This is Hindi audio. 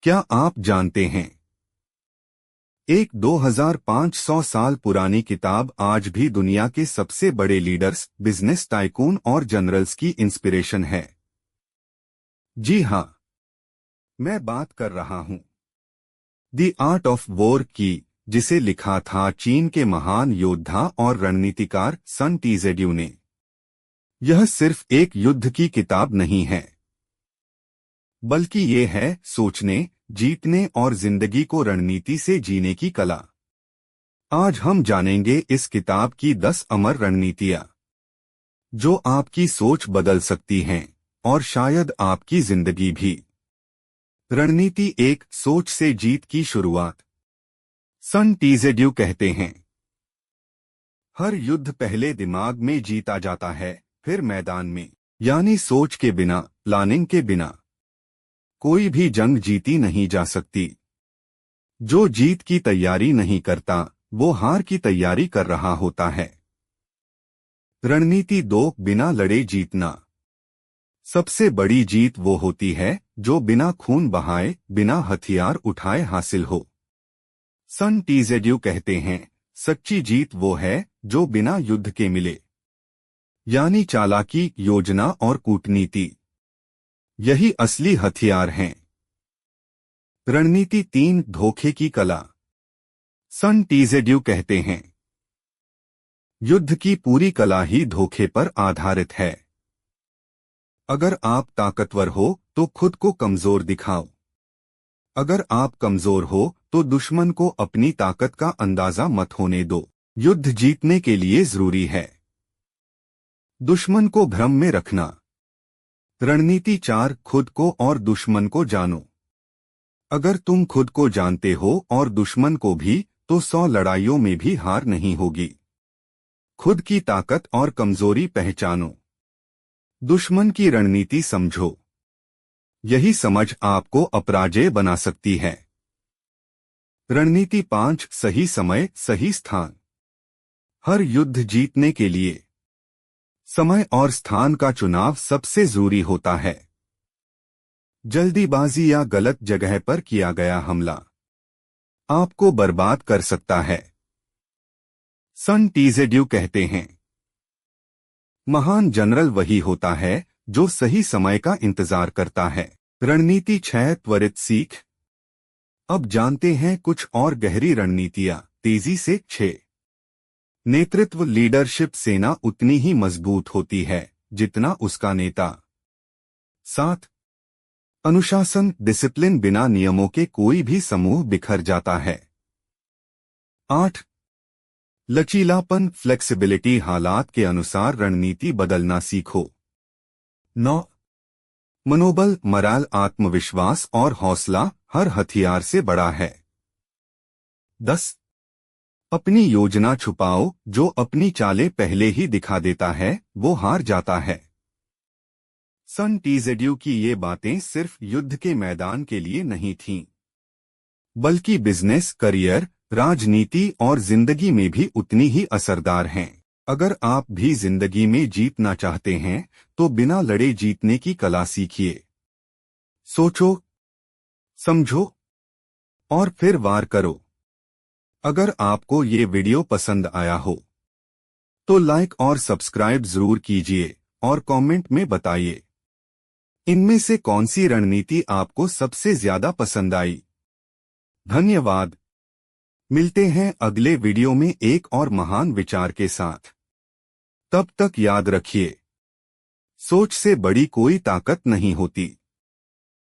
क्या आप जानते हैं, एक 2500 साल पुरानी किताब आज भी दुनिया के सबसे बड़े लीडर्स, बिजनेस टाइकून और जनरल्स की इंस्पिरेशन है। जी हाँ, मैं बात कर रहा हूं द आर्ट ऑफ वॉर की, जिसे लिखा था चीन के महान योद्धा और रणनीतिकार सन टीजेड्यू ने। यह सिर्फ एक युद्ध की किताब नहीं है, बल्कि ये है सोचने, जीतने और जिंदगी को रणनीति से जीने की कला। आज हम जानेंगे इस किताब की 10 अमर रणनीतियां, जो आपकी सोच बदल सकती हैं और शायद आपकी जिंदगी भी। रणनीति एक, सोच से जीत की शुरुआत। सन टीजेड्यू कहते हैं, हर युद्ध पहले दिमाग में जीता जाता है, फिर मैदान में। यानी सोच के बिना, प्लानिंग के बिना कोई भी जंग जीती नहीं जा सकती। जो जीत की तैयारी नहीं करता, वो हार की तैयारी कर रहा होता है। रणनीति 2, बिना लड़े जीतना। सबसे बड़ी जीत वो होती है जो बिना खून बहाए, बिना हथियार उठाए हासिल हो। सन टीजेड्यू कहते हैं, सच्ची जीत वो है जो बिना युद्ध के मिले। यानी चालाकी, योजना और कूटनीति, यही असली हथियार हैं। रणनीति 3, धोखे की कला। सन टीजेड्यू कहते हैं, युद्ध की पूरी कला ही धोखे पर आधारित है। अगर आप ताकतवर हो तो खुद को कमजोर दिखाओ। अगर आप कमजोर हो तो दुश्मन को अपनी ताकत का अंदाजा मत होने दो। युद्ध जीतने के लिए जरूरी है दुश्मन को भ्रम में रखना। रणनीति 4, खुद को और दुश्मन को जानो। अगर तुम खुद को जानते हो और दुश्मन को भी, तो 100 लड़ाइयों में भी हार नहीं होगी। खुद की ताकत और कमजोरी पहचानो, दुश्मन की रणनीति समझो। यही समझ आपको अपराजय बना सकती है। रणनीति 5, सही समय, सही स्थान। हर युद्ध जीतने के लिए समय और स्थान का चुनाव सबसे जरूरी होता है। जल्दीबाजी या गलत जगह पर किया गया हमला आपको बर्बाद कर सकता है। सन टीजेड्यू कहते हैं, महान जनरल वही होता है जो सही समय का इंतजार करता है। रणनीति 6, त्वरित सीख। अब जानते हैं कुछ और गहरी रणनीतियां, तेजी से। 6, नेतृत्व, लीडरशिप। सेना उतनी ही मजबूत होती है जितना उसका नेता। 7, अनुशासन, डिसिप्लिन। बिना नियमों के कोई भी समूह बिखर जाता है। 8, लचीलापन, फ्लेक्सिबिलिटी। हालात के अनुसार रणनीति बदलना सीखो। 9, मनोबल, मराल। आत्मविश्वास और हौसला हर हथियार से बड़ा है। 10, अपनी योजना छुपाओ। जो अपनी चालें पहले ही दिखा देता है वो हार जाता है। सन टीजेड्यू की ये बातें सिर्फ युद्ध के मैदान के लिए नहीं थीं, बल्कि बिजनेस, करियर, राजनीति और जिंदगी में भी उतनी ही असरदार हैं। अगर आप भी जिंदगी में जीतना चाहते हैं तो बिना लड़े जीतने की कला सीखिए। सोचो, समझो और फिर वार करो। अगर आपको ये वीडियो पसंद आया हो तो लाइक और सब्सक्राइब जरूर कीजिए और कमेंट में बताइए इनमें से कौन सी रणनीति आपको सबसे ज्यादा पसंद आई। धन्यवाद। मिलते हैं अगले वीडियो में एक और महान विचार के साथ। तब तक याद रखिए, सोच से बड़ी कोई ताकत नहीं होती।